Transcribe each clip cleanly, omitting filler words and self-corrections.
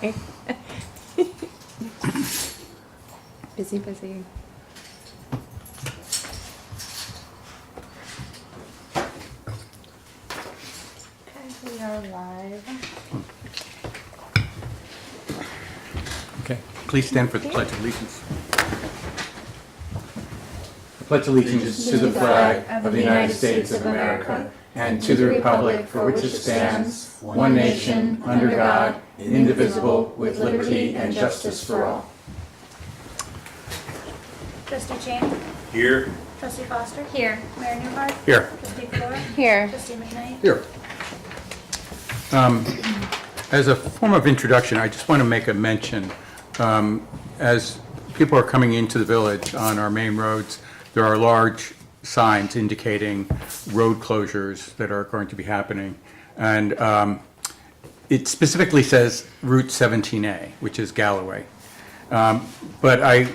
Sorry. Busy, busy. Okay, we are live. Okay, please stand for the Pledge of Allegiance. I pledge allegiance to the flag of the United States of America and to the republic for which it stands, one nation, under God, indivisible, with liberty and justice for all. Trustee Cheney? Here. Trustee Foster? Here. Mayor Newhart? Here. Trustee Fedora? Here. Trustee McKnight? Here. As a form of introduction, I just want to make a mention. As people are coming into the village on our main roads, there are large signs indicating road closures that are going to be happening. And it specifically says Route 17A, which is Galloway. But I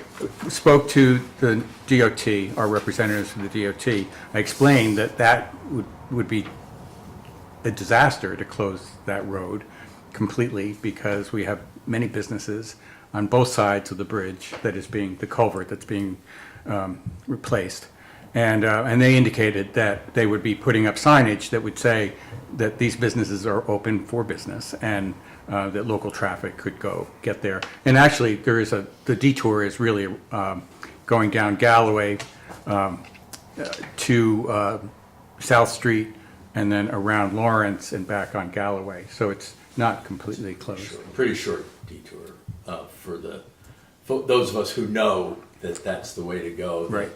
spoke to the DOT, our representatives from the DOT. I explained that that would be a disaster to close that road completely because we have many businesses on both sides of the bridge that is being, the culvert that's being replaced. And they indicated that they would be putting up signage that would say that these businesses are open for business and that local traffic could get there. And actually, the detour is really going down Galloway to South Street and then around Lawrence and back on Galloway. So it's not completely closed. Pretty short detour for those of us who know that that's the way to go. Right.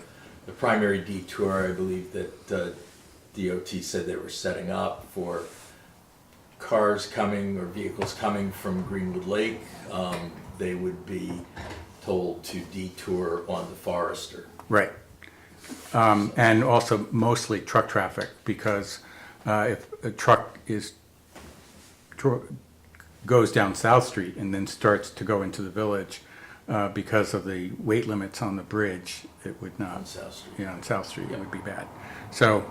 The primary detour, I believe that DOT said they were setting up for cars coming or vehicles coming from Greenwood Lake. They would be told to detour on the Forester. Right. And also mostly truck traffic because if a truck goes down South Street and then starts to go into the village because of the weight limits on the bridge, it would not. On South Street. Yeah, on South Street, it would be bad. So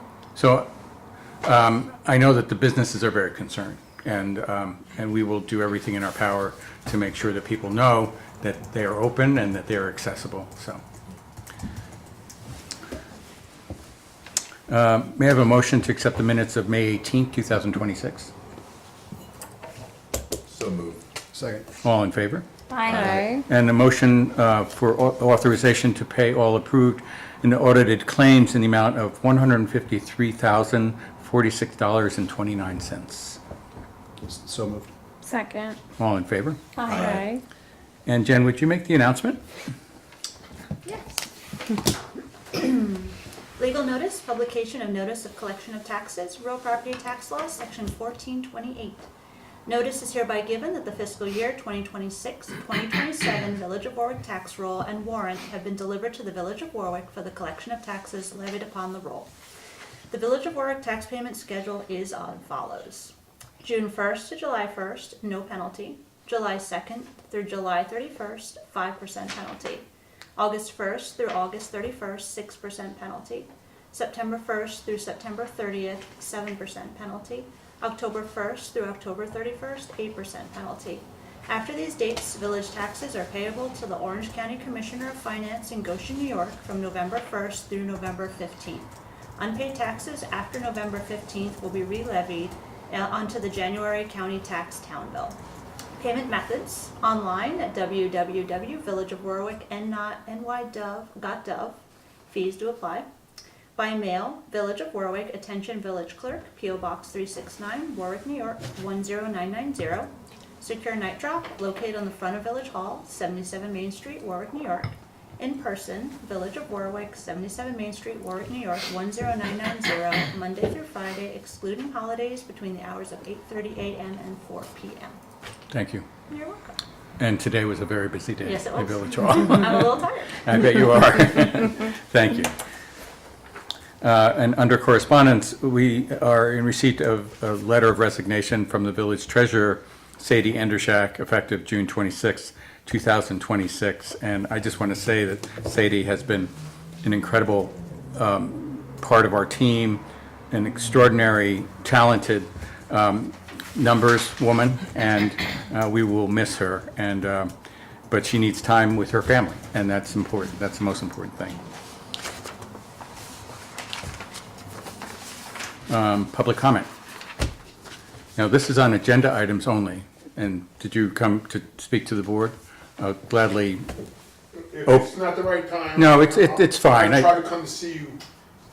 I know that the businesses are very concerned, and we will do everything in our power to make sure that people know that they are open and that they are accessible. So, may I have a motion to accept the minutes of May 18th, 2026? So moved. Second. All in favor? Aye. And a motion for authorization to pay all approved and audited claims in the amount of $153,046.29. So moved. Second. All in favor? Aye. And Jen, would you make the announcement? Yes. Legal notice, publication of notice of collection of taxes, real property tax law, section 1428. Notice is hereby given that the fiscal year 2026-2027 Village of Warwick tax roll and warrant have been delivered to the Village of Warwick for the collection of taxes levied upon the roll. The Village of Warwick tax payment schedule is on follows. June 1st to July 1st, no penalty. July 2nd through July 31st, 5% penalty. August 1st through August 31st, 6% penalty. September 1st through September 30th, 7% penalty. October 1st through October 31st, 8% penalty. After these dates, village taxes are payable to the Orange County Commissioner of Finance in Goshen, New York from November 1st through November 15th. Unpaid taxes after November 15th will be re-levied onto the January county tax town bill. Payment methods online at www.villageofwarwick.gov. Fees to apply. By mail, Village of Warwick, attention Village Clerk, P.O. Box 369, Warwick, New York 10990. Secure night drop, located on the front of Village Hall, 77 Main Street, Warwick, New York. In person, Village of Warwick, 77 Main Street, Warwick, New York 10990, Monday through Friday, excluding holidays between the hours of 8:30 a.m. and 4 p.m. Thank you. You're welcome. And today was a very busy day. Yes, it at was. Village Hall. I'm a little tired. I bet you are. Thank you. And under correspondence, we are in receipt of a letter of resignation from the village treasurer, Sadie Endershak, effective June 26, 2026. And I just want to say that Sadie has been an incredible part of our team, an extraordinary, talented numbers woman, and we will miss her. And but she needs time with her family, and that's important. That's the most important thing. Public comment. Now, this is on agenda items only. And did you come to speak to the board? Gladly. If Oh. it's not the right time. No, it's fine. I tried to come to see you,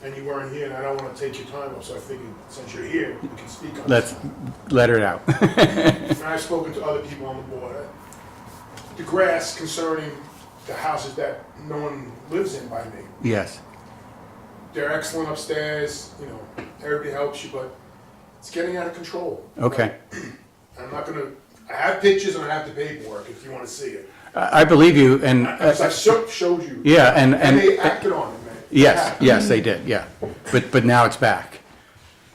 and you weren't here, and I don't want to take your time up, so I figured since you're here, we can speak on Let's this. let her out. And I've spoken to other people on the board. The grass concerning the houses that no one lives in by me, Yes. they're excellent upstairs, you know, everybody helps you, but it's getting out of control. Okay. I'm not gonna, I have pictures and I have the paperwork if you want to see it. I believe you, and Because I showed you. yeah, And they acted on it, man. They yes, acted. yes, they did. Yeah, but now it's back.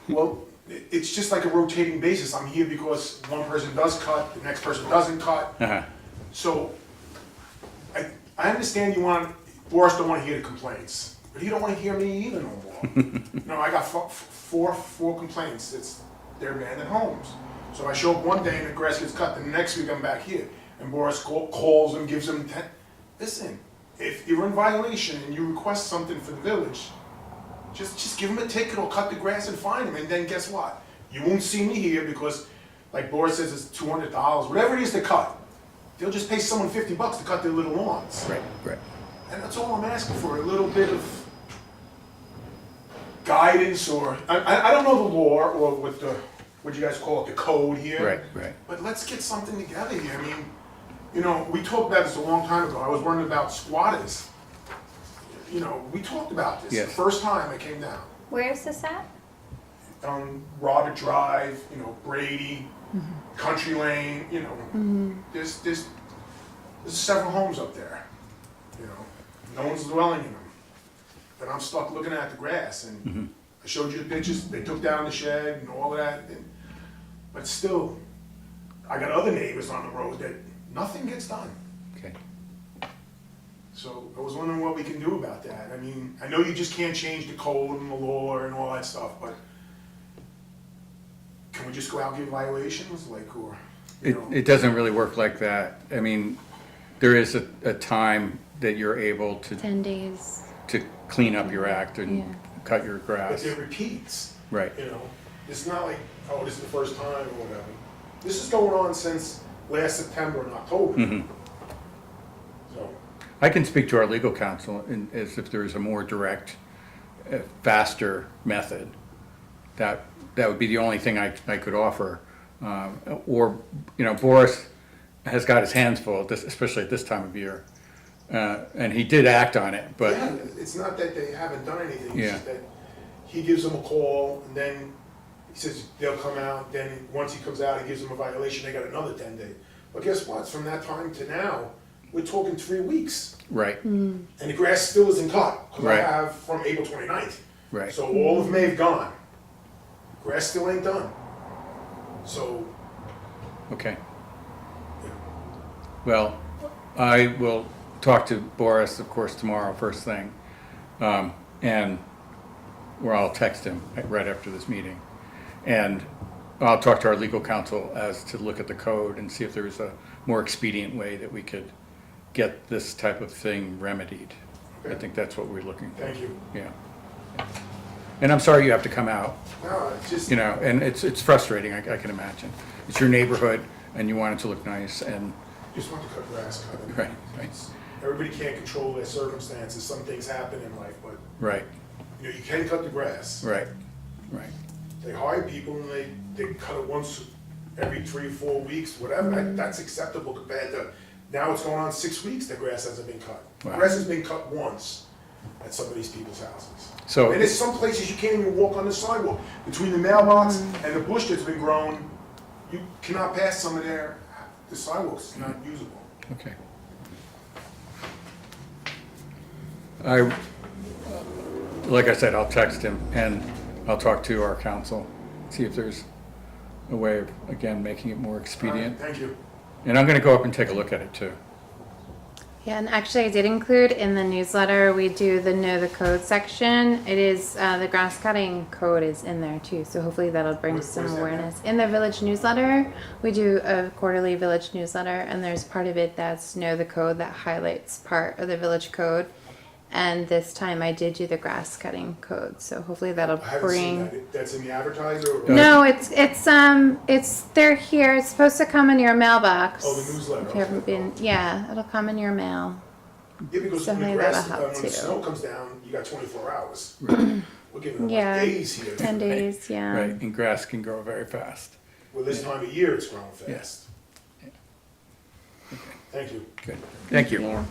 Well, it's just like a rotating basis. I'm here because one person does cut, the next person doesn't cut. Uh-huh. So, I understand you want, Boris don't want to hear the complaints, but he don't want to hear me either no more. No, I got four complaints. They're abandoned homes. So I show up one day and the grass gets cut, the next week I'm back here. And Boris calls him, gives him 10. Listen, if you're in violation and you request something for the village, just give him a ticket or cut the grass and fine him, and then guess what? You won't see me here because, like Boris says, it's $200, whatever it is to cut. They'll just pay someone $50 to cut their little lawns. Right, right. And that's all I'm asking for, a little bit of guidance or, I don't know the law or what you guys call it, the code here. Right, right. But let's get something together here. I mean, you know, we talked about this a long time ago. I was worrying about squatters. You know, we talked about this Yes. the first time I came down. Where is this at? On Robert Drive, you know, Brady, Country Lane, you know, there's several homes up there, you know, no one's dwelling in them. But I'm stuck looking at the grass, and I showed you the pictures, they took down the shed and all of that, but still, I got other neighbors on the road that nothing gets done. Okay. So I was wondering what we can do about that. I mean, I know you just can't change the code and the law and all that stuff, but can we just go out and give violations, like, or, you know? It doesn't really work like that. I mean, there is a time that you're able 10 days. to clean up your act and Yeah. cut your But grass. it repeats, Right. you know? It's not like, oh, this is the first time or whatever. This is going on since last September and October. So, I can speak to our legal counsel as if there is a more direct, faster method. That would be the only thing I could offer. Or, you know, Boris has got his hands full, especially at this time of year. And he did act on it, but yeah, it's not that they haven't done anything, Yeah. it's just that he gives them a call, and then he says they'll come out, then once he comes out, he gives them a violation, they got another 10 days. But guess what, from that time to now, we're talking 3 weeks, right, and the grass still isn't cut, because I Right. have from April 29th. right. So all of May have gone, grass still ain't done. So, Okay. you know, Well, I will talk to Boris, of course, tomorrow, first thing. Or I'll text him right after this meeting. And I'll talk to our legal counsel as to look at the code and see if there's a more expedient way that we could get this type of thing remedied. I think that's what we're looking for. thank you. Yeah. And I'm sorry you have to come out, No, it's just, you know, and it's frustrating, I can imagine. It's your neighborhood and you want it to look nice and, just want to cut grass, cut it. right, right, Everybody can't control their circumstances, some things happen in life, but, right, you know, you can cut the grass. right, right. They hire people and they cut it once every 3 or 4 weeks, whatever, that's acceptable compared to, now it's going on 6 weeks, the grass hasn't been cut. Wow. Grass has been cut once at some of these people's houses. So- And there's some places you can't even walk on the sidewalk, between the mailbox and the bush that's been grown, you cannot pass some of the sidewalks, is not usable. Okay. Like I said, I'll text him and I'll talk to our counsel, see if there's a way of, again, making it more expedient. Thank you. And I'm gonna go up and take a look at it too. Yeah, and actually I did include in the newsletter, we do the Know the Code section. It is, the grass cutting code is in there too, so hopefully that'll bring some where's that awareness. In the village newsletter, we do a quarterly village newsletter, and there's part of it that's Know the Code that highlights part of the village code. And this time I did do the grass cutting code, so hopefully that'll I haven't seen bring. that. That's in the advertiser? Or? No, it's they're here. It's supposed to come in your mailbox. Oh, the newsletter, If you haven't okay. been, yeah, it'll come in your mail. Yeah, because So when the maybe grass, that'll help when too. the snow comes down, you got 24 hours. We're giving them Yeah, like days here. 10 days, yeah. Right, and grass can grow very fast. Well, this time of year it's growing fast. Yeah. Thank you. Good, thank you.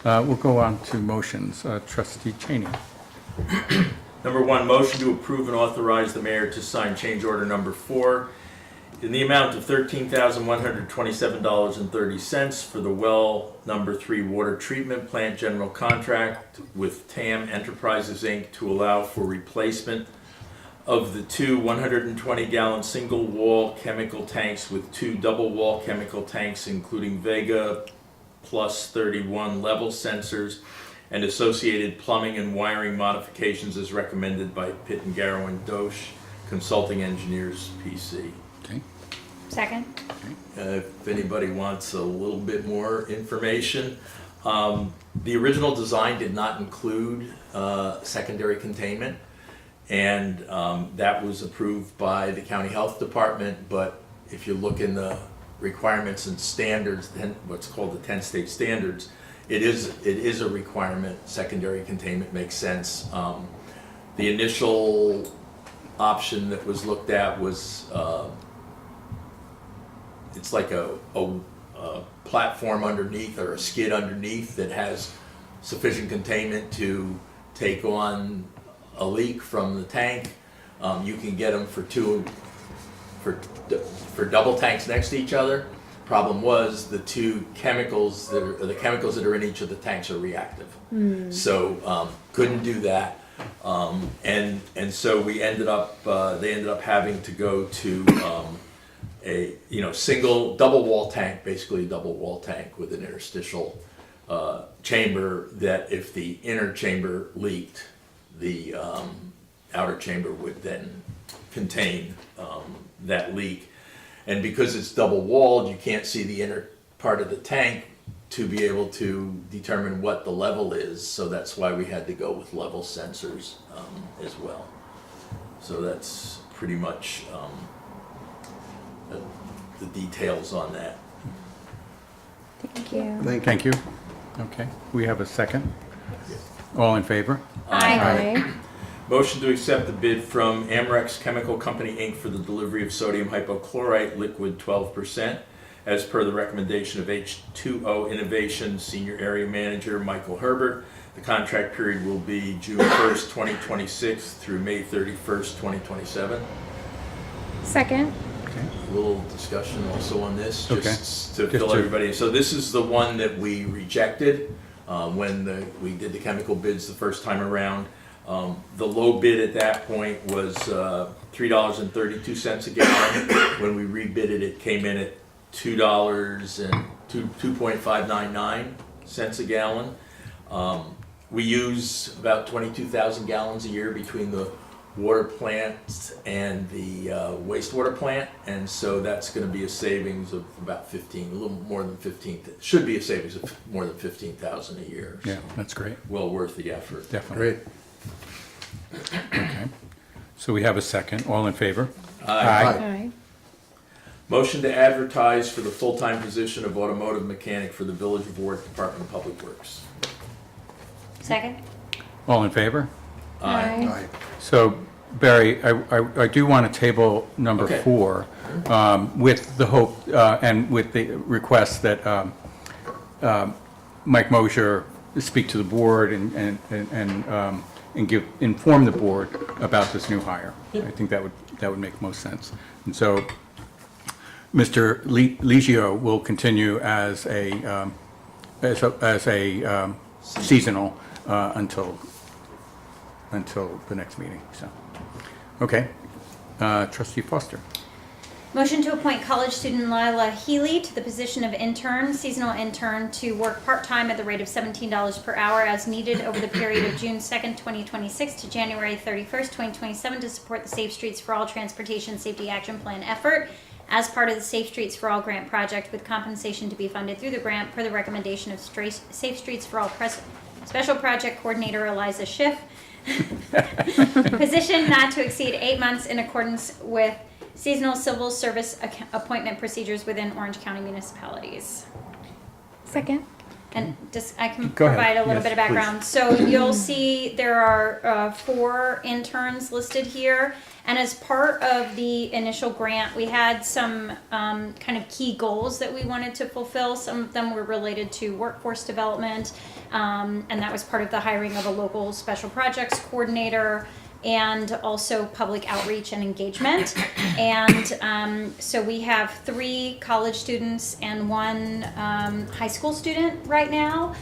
We'll go on to motions. Trustee Cheney. Number one, motion to approve and authorize the mayor to sign change order number 4 in the amount of $13,127.30 for the well number 3 water treatment plant general contract with TAM Enterprises, Inc. to allow for replacement of the 2 120-gallon single-wall chemical tanks with 2 double-wall chemical tanks, including Vega Plus 31 level sensors and associated plumbing and wiring modifications as recommended by Pitt and Garrow and Dosh Consulting Engineers, PC. Okay. Second? If anybody wants a little bit more information, the original design did not include secondary containment, and that was approved by the county health department. But if you look in the requirements and standards, what's called the 10-state standards, it is a requirement. Secondary containment makes sense. The initial option that was looked at was it's like a platform underneath or a skid underneath that has sufficient containment to take on a leak from the tank. You can get them for double tanks next to each other. Problem was the chemicals that are in each of the tanks are reactive, so couldn't do that. And so we ended up they ended up having to go to a single double wall tank, basically a double wall tank with an interstitial chamber that if the inner chamber leaked, the outer chamber would then contain that leak. And because it's double walled, you can't see the inner part of the tank to be able to determine what the level is. So that's why we had to go with level sensors as well. So that's pretty much the details on that. Thank you. Thank you. Okay, we have a second. All in favor? Aye. Motion to accept the bid from Amrex Chemical Company, Inc. for the delivery of sodium hypochlorite liquid 12%, as per the recommendation of H2O Innovation Senior Area Manager Michael Herbert. The contract period will be June 1st, 2026 through May 31st, 2027. Second? Okay. A little discussion also on this, Okay. just to Just fill to- everybody. So this is the one that we rejected when we did the chemical bids the first time around. The low bid at that point was $3.32 a gallon. When we rebid it, it came in at $2.599 a gallon. We use about 22,000 gallons a year between the water plant and the wastewater plant, and so that's going to be a savings of about a little more than 15. Should be a savings of more than 15,000 a year. Yeah, that's great, Well worth the effort. definitely. Great. Okay. So we have a second. All in favor? Aye. Motion to advertise for the full-time position of automotive mechanic for the Village of Warwick Department of Public Works. Second? All in favor? Aye. So, Barry, I do want to table number Okay. 4 with the hope and with the request that Mike Mosher speak to the board and inform the board about this new hire. I think that would make most sense. And so, Mr. Legio will continue as a seasonal until the next meeting. So, okay, Trustee Foster. Motion to appoint college student Lila Healy to the position of intern, seasonal intern, to work part-time at the rate of $17 per hour as needed over the period of June 2nd, 2026 to January 31st, 2027 to support the Safe Streets for All Transportation Safety Action Plan effort as part of the Safe Streets for All grant project with compensation to be funded through the grant per the recommendation of Safe Streets for All Special Project Coordinator Eliza Schiff. Position not to exceed 8 months in accordance with seasonal civil service appointment procedures within Orange County municipalities. Second. And just, I can Go ahead. provide a little Yes, bit of background. So you'll see there are 4 interns listed here. And as part of the initial grant, we had some kind of key goals that we wanted to fulfill. Some of them were related to workforce development. And that was part of the hiring of a local special projects coordinator and also public outreach and engagement. And so we have 3 college students and 1 high school student right now.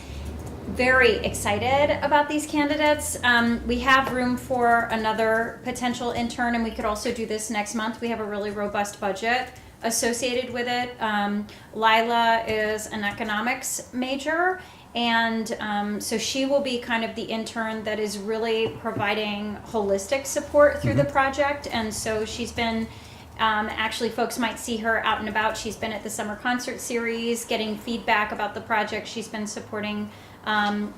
Very excited about these candidates. We have room for another potential intern, and we could also do this next month. We have a really robust budget associated with it. Lila is an economics major, and so she will be kind of the intern that is really providing holistic support through the project. And so she's been, actually folks might see her out and about. She's been at the summer concert series, getting feedback about the project. She's been supporting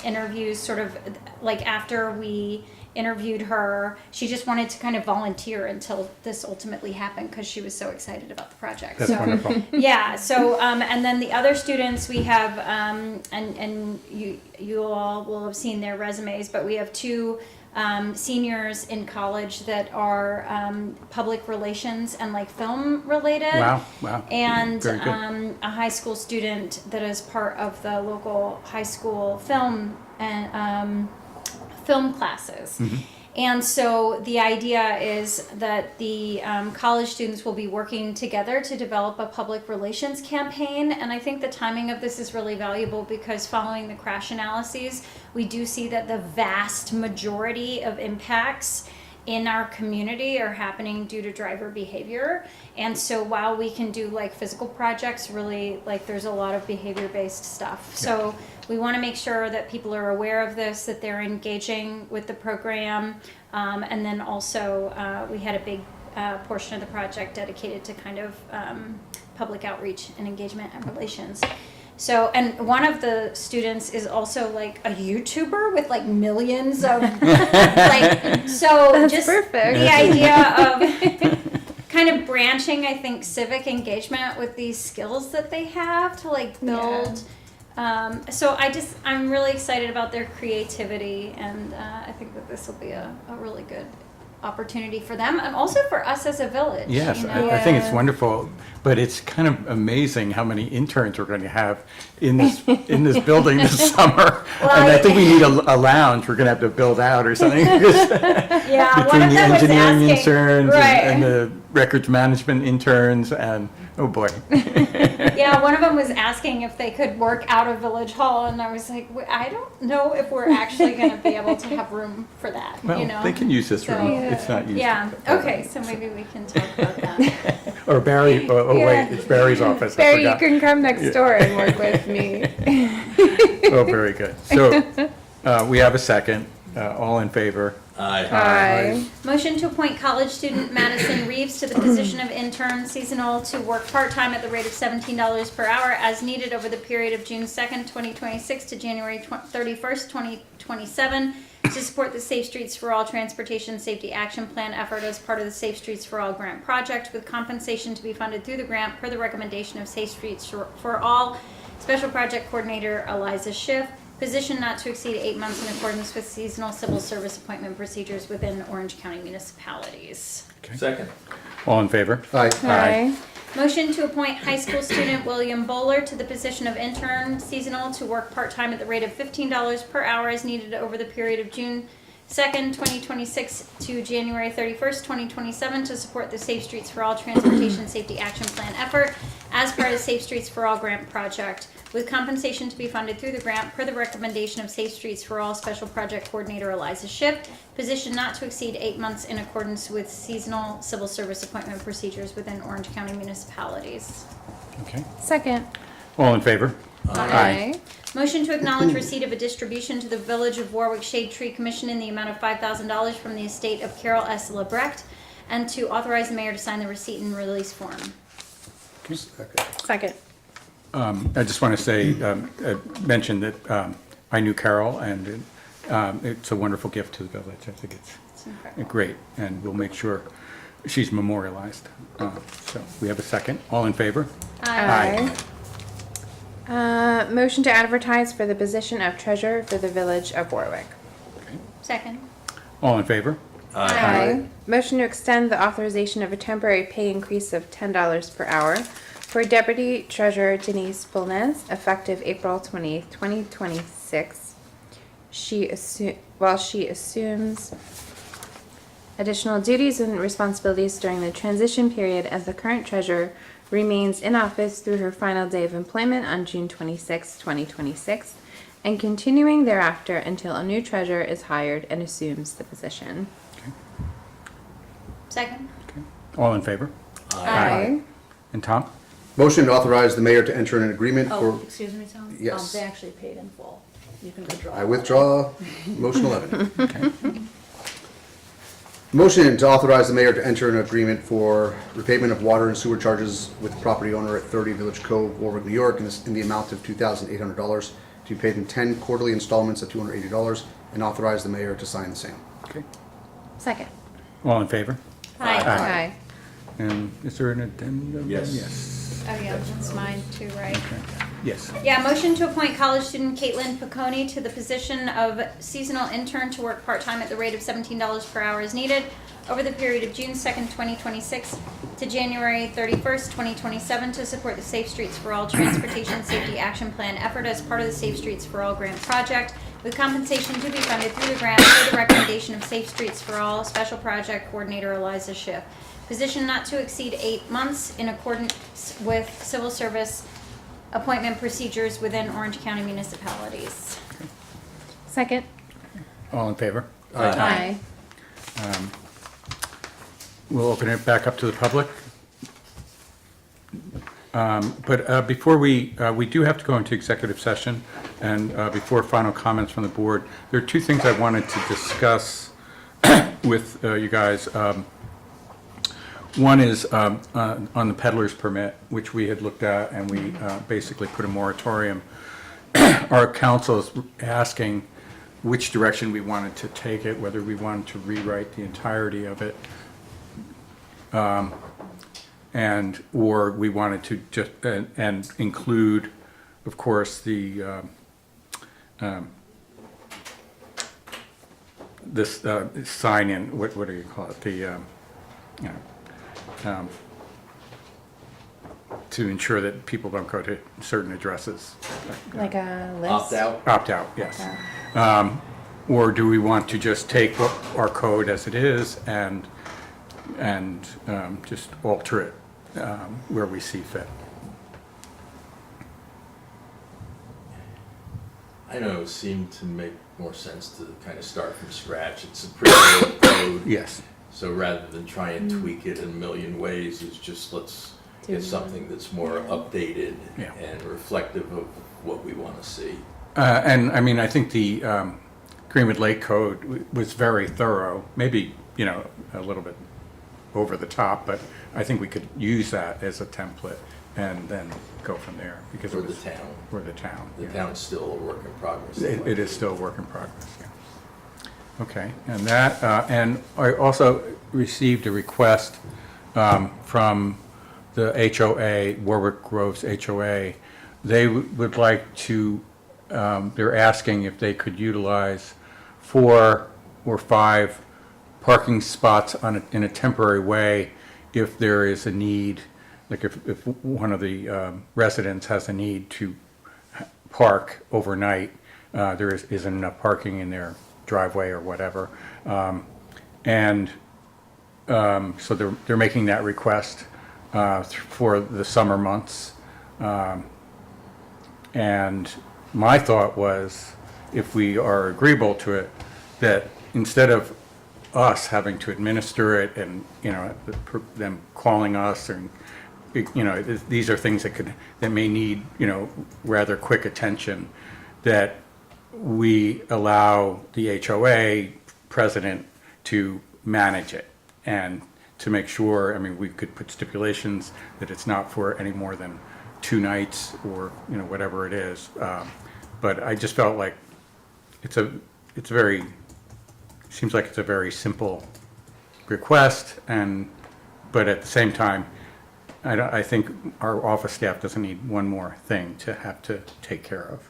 interviews, sort of like after we interviewed her, she just wanted to kind of volunteer until this ultimately happened because she was so excited about the project. That's wonderful. Yeah. So, and then the other students we have, and you all will have seen their resumes, but we have 2 seniors in college that are public relations and like film related. Wow. And Very good. a high school student that is part of the local high school film and film classes. And so the idea is that the college students will be working together to develop a public relations campaign. And I think the timing of this is really valuable because following the crash analyses, we do see that the vast majority of impacts in our community are happening due to driver behavior. And so while we can do like physical projects, really like there's a lot of behavior-based stuff. So we want to make sure that people are aware of this, that they're engaging with the program. And then also we had a big portion of the project dedicated to kind of public outreach and engagement and relations. So, and one of the students is also like a YouTuber with like millions of like, so That's just perfect. the idea of kind of branching, I think, civic engagement with these skills that they have to like build. So I'm really excited about their creativity, and I think that this will be a really good opportunity for them and also for us as a village. Yes, you know? I think it's wonderful, but it's kind of amazing how many interns we're going to have in this building this summer. Well, And I think we need a lounge we're going to have to build out or something. Yeah, one Between of the them was engineering asking, interns right. and the records management interns and, oh boy. Yeah, one of them was asking if they could work out of Village Hall, and I was like, I don't know if we're actually going to be able to have room for that. Well, you know? they can use this So- room. It's not used. Yeah. Okay. So maybe we can talk about that. Or Barry, Yeah. wait, it's Barry's office. I Barry, you forgot. can come next door and work with me. Oh, very good. So we have a second. All in favor? Aye. Hi. Motion to appoint college student Madison Reeves to the position of intern seasonal to work part-time at the rate of $17 per hour as needed over the period of June 2nd, 2026 to January 31st, 2027 to support the Safe Streets for All Transportation Safety Action Plan effort as part of the Safe Streets for All grant project with compensation to be funded through the grant per the recommendation of Safe Streets for All Special Project Coordinator Eliza Schiff. Position not to exceed 8 months in accordance with seasonal civil service appointment procedures within Orange County municipalities. Second. All in favor? Aye. Hi. Motion to appoint high school student William Bowler to the position of intern seasonal to work part-time at the rate of $15 per hour as needed over the period of June 2nd, 2026 to January 31st, 2027 to support the Safe Streets for All Transportation Safety Action Plan effort as part of the Safe Streets for All grant project, with compensation to be funded through the grant per the recommendation of Safe Streets for All Special Project Coordinator Eliza Schiff, position not to exceed 8 months in accordance with seasonal civil service appointment procedures within Orange County municipalities. Okay. Second. All in favor? Aye. Motion to acknowledge receipt of a distribution to the Village of Warwick Shade Tree Commission in the amount of $5,000 from the estate of Carol S. Lebrecht, and to authorize the mayor to sign the receipt and release form. Second. I just want to say, mention that I knew Carol, and it's a wonderful gift to the village. I think it's incredible. great, and we'll make sure she's memorialized. So we have a second. All in favor? Aye. Motion to advertise for the position of treasurer for the Village of Warwick. Second. All in favor? Aye. Motion to extend the authorization of a temporary pay increase of $10 per hour for Deputy Treasurer Denise Bolnez, effective April 28th, 2026. While she assumes additional duties and responsibilities during the transition period as the current treasurer remains in office through her final day of employment on June 26, 2026, and continuing thereafter until a new treasurer is hired and assumes the position. Second. Okay. All in favor? Aye. And Tom? Motion to authorize the mayor to enter an agreement Oh, for, excuse me, Tom? Yes. They actually paid in full. You can withdraw. I withdraw motion 11. Motion to authorize the mayor to enter an agreement for repayment of water and sewer charges with the property owner at 30 Village Cove, Warwick, New York, in the amount of $2,800 to be paid in 10 quarterly installments of $280, and authorize the mayor to sign the same. Okay. Second. All in favor? Aye. And is there an addendum? Yes. Yes. Oh yeah, that's mine too, right? Okay. Yes. Yeah, motion to appoint college student Caitlin Piccone to the position of seasonal intern to work part-time at the rate of $17 per hour as needed over the period of June 2nd, 2026 to January 31st, 2027 to support the Safe Streets for All Transportation Safety Action Plan effort as part of the Safe Streets for All grant project, with compensation to be funded through the grant per the recommendation of Safe Streets for All Special Project Coordinator Eliza Schiff. Position not to exceed 8 months in accordance with civil service appointment procedures within Orange County municipalities. Second. All in favor? Aye. We'll open it back up to the public. But before we do have to go into executive session, and before final comments from the board, there are two things I wanted to discuss with you guys. One is on the peddler's permit, which we had looked at, and we basically put a moratorium. Our council is asking which direction we wanted to take it, whether we wanted to rewrite the entirety of it, or we wanted to just and include, of course, the this sign in. What do you call it? The to ensure that people don't go to certain addresses. Like a list. Opt out? Opt out, yes. Or do we want to just take our code as it is and just alter it where we see fit? I know, it seemed to make more sense to kind of start from scratch. It's a pretty old code. Yes. So rather than try and tweak it in a million ways, it's just let's get something that's more updated Yeah. and reflective of what we want to see. And I mean, I think the Greenwood Lake Code was very thorough, maybe, a little bit over the top, but I think we could use that as a template and then go from there. Because For it the was town. For the town. The yeah. town's still a work in progress. It is still a work in progress, yeah. Okay, and that, and I also received a request from the HOA, Warwick Groves HOA. They would like to, they're asking if they could utilize 4 or 5 parking spots in a temporary way if there is a need, like if one of the residents has a need to park overnight, there isn't enough parking in their driveway or whatever. So they're making that request for the summer months. And my thought was, if we are agreeable to it, that instead of us having to administer it and, them calling us and, these are things that may need, rather quick attention, that we allow the HOA president to manage it and to make sure, we could put stipulations that it's not for any more than 2 nights or, whatever it is. But I just felt like seems like it's a very simple request, but at the same time, I think our office staff doesn't need one more thing to have to take care of.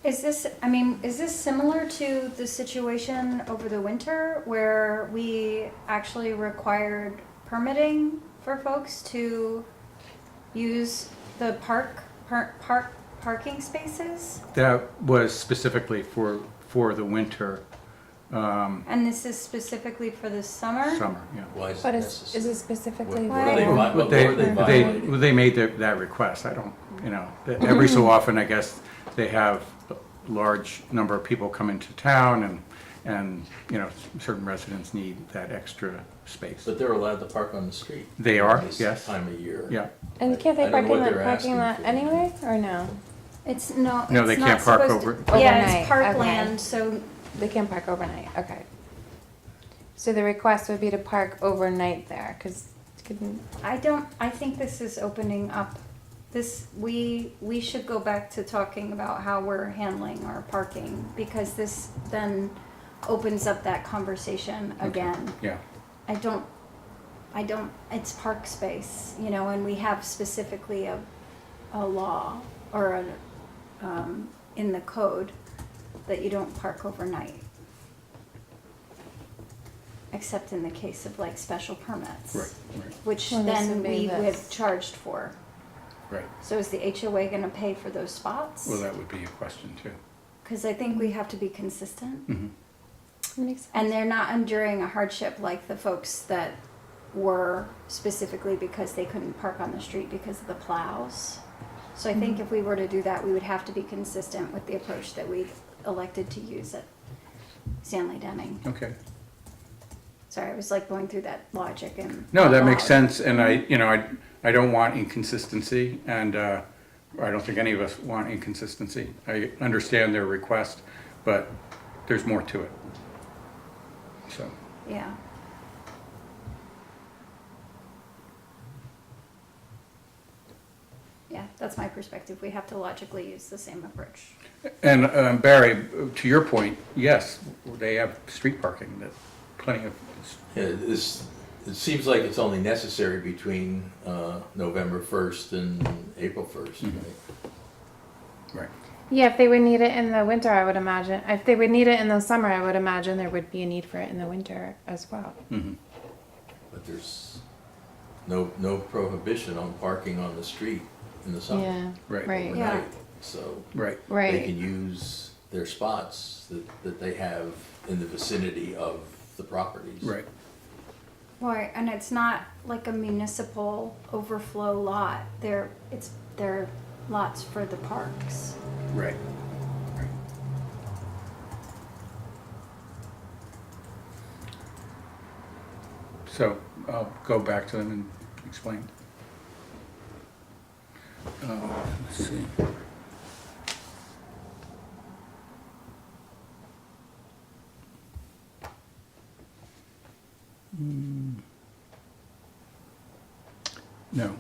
Is this similar to the situation over the winter where we actually required permitting for folks to use the parking spaces? That was specifically for the winter, And this is specifically for the summer? summer, yeah. Why is it But necessary? is it specifically? What are they, what But are they violating? they made that request, I don't, every so often, I guess, they have a large number of people come into town and, certain residents need that extra space. But they're allowed to park on the street. They are, This yes. time of year. Yeah, And can't I they don't park know in what that they're parking asking lot for. anyway, or no? It's No, it's they not can't park supposed to- over- Yeah, Overnight, it's parkland, okay. so They can park overnight, okay. So the request would be to park overnight there, because I think this is opening up, we should go back to talking about how we're handling our parking, because this then opens up that conversation again. yeah. I don't, it's park space, and we have specifically a law or in the code that you don't park overnight. Except in the case of like special permits. Right, right, Which Well, this then would be we would this. have charged for. right. So is the HOA gonna pay for those spots? Well, that would be a question too. Cause I think we have to be consistent. makes sense. And they're not enduring a hardship like the folks that were specifically because they couldn't park on the street because of the plows. So I think if we were to do that, we would have to be consistent with the approach that we elected to use at Stanley Deming. Okay. Sorry, I was like going through that logic and. No, that out makes loud. sense, and I don't want inconsistency, and I don't think any of us want inconsistency. I understand their request, but there's more to it. So, Yeah. Yeah, that's my perspective. We have to logically use the same approach. and Barry, to your point, yes, they have street parking, that plenty of, Yeah, it seems like it's only necessary between November 1st and April 1st, right? right. Yeah, if they would need it in the winter, I would imagine. If they would need it in the summer, I would imagine there would be a need for it in the winter as well. But there's no prohibition on parking on the street in the summer. Yeah. Right. Right. Yeah. overnight. So Right. they Right. can use their spots that they have in the vicinity of the properties. Right. Right, and it's not like a municipal overflow lot. They're lots for the parks. Right. So I'll go back to them and explain. Let's see. No,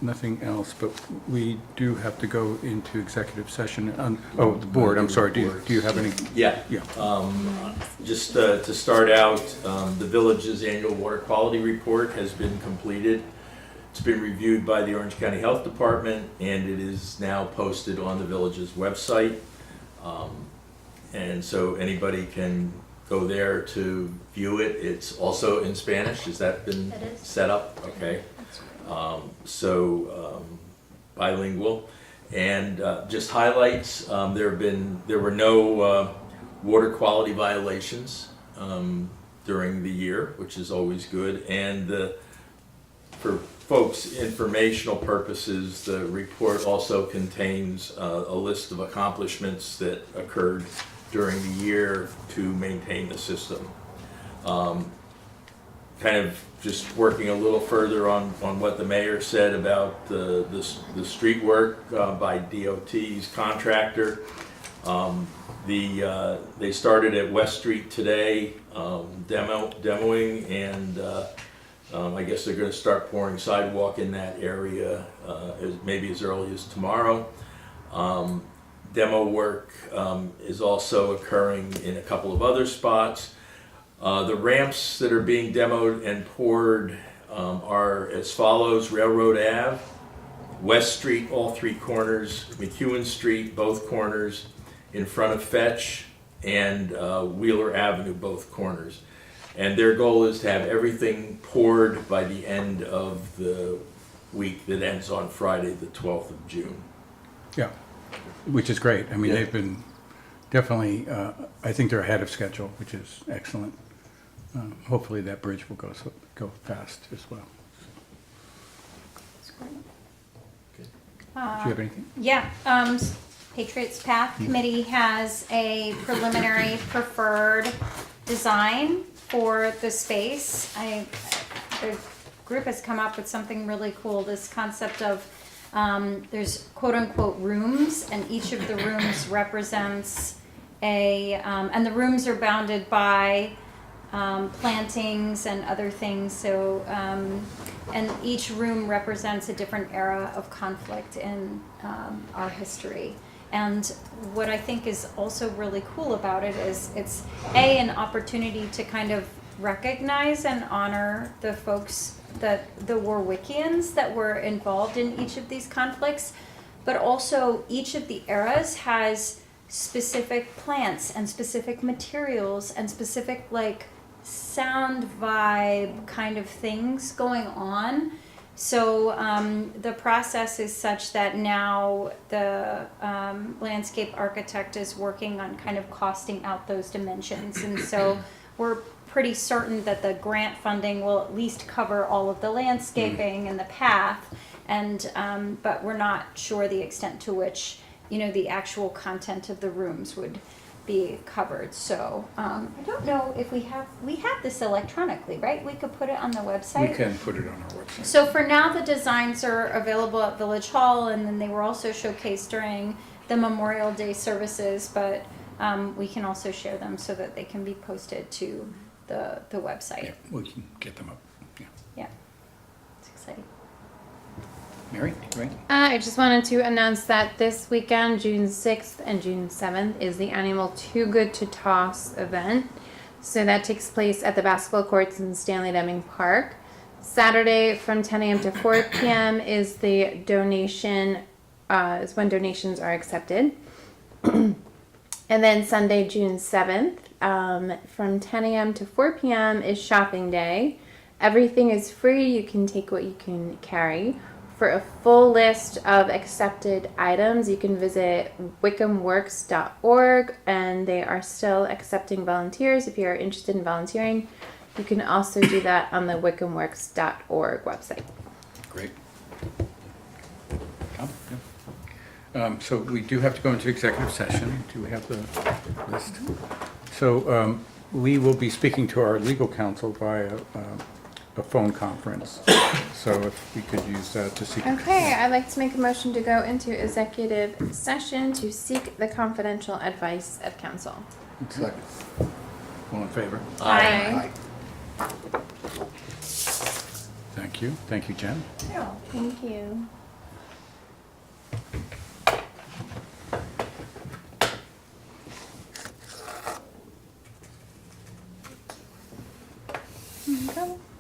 nothing else, but we do have to go into executive session. The board, I'm sorry, do you have any? Yeah. Yeah. Just to start out, the village's annual water quality report has been completed. It's been reviewed by the Orange County Health Department, and it is now posted on the village's website. And so anybody can go there to view it. It's also in Spanish. Has that been It is. set up? Okay. Bilingual. And just highlights, there were no water quality violations during the year, which is always good. And for folks' informational purposes, the report also contains a list of accomplishments that occurred during the year to maintain the system. Kind of just working a little further on what the mayor said about the street work by DOT's contractor. They started at West Street today, demoing, and I guess they're going to start pouring sidewalk in that area maybe as early as tomorrow. Demo work is also occurring in a couple of other spots. The ramps that are being demoed and poured are as follows: Railroad Ave, West Street, all three corners, McEwen Street, both corners, in front of Fetch, and Wheeler Avenue, both corners. And their goal is to have everything poured by the end of the week that ends on Friday, the 12th of June. Yeah, which is great. I mean, Yeah. they've been definitely, I think they're ahead of schedule, which is excellent. Hopefully that bridge will go fast as well. Do you have anything? Yeah, Patriots Path Committee has a preliminary preferred design for the space. The group has come up with something really cool, this concept of there's quote unquote rooms, and each of the rooms represents and the rooms are bounded by plantings and other things. So, and each room represents a different era of conflict in our history. And what I think is also really cool about it is it's an opportunity to kind of recognize and honor the folks the Warwickians that were involved in each of these conflicts, but also each of the eras has specific plants and specific materials and specific sound vibe kind of things going on. So the process is such that now the landscape architect is working on kind of costing out those dimensions, and so we're pretty certain that the grant funding will at least cover all of the landscaping and the path, and but we're not sure the extent to which the actual content of the rooms would be covered. So I don't know if we have this electronically, right? We could put it on the website. We can put it on our website. So for now, the designs are available at Village Hall, and then they were also showcased during the Memorial Day services, but we can also share them so that they can be posted to the website. Yeah, we can get them up. Yeah. Yeah, it's exciting. Mary, right? I just wanted to announce that this weekend, June 6th and June 7th, is the annual Too Good to Toss event. So that takes place at the basketball courts in Stanley Deming Park. Saturday from 10 a.m. to 4 p.m. is the donation, is when donations are accepted. And then Sunday, June 7th, from 10 a.m. to 4 p.m. is shopping day. Everything is free. You can take what you can carry. For a full list of accepted items, you can visit wickhamworks.org, and they are still accepting volunteers. If you're interested in volunteering, you can also do that on the wickhamworks.org website. Great. So we do have to go into executive session. Do we have the list? So we will be speaking to our legal counsel via a phone conference. So if we could use that to seek. Okay, I'd like to make a motion to go into executive session to seek the confidential advice of counsel. Second. All in favor? Aye. Thank you. Thank you, Jen. Thank you.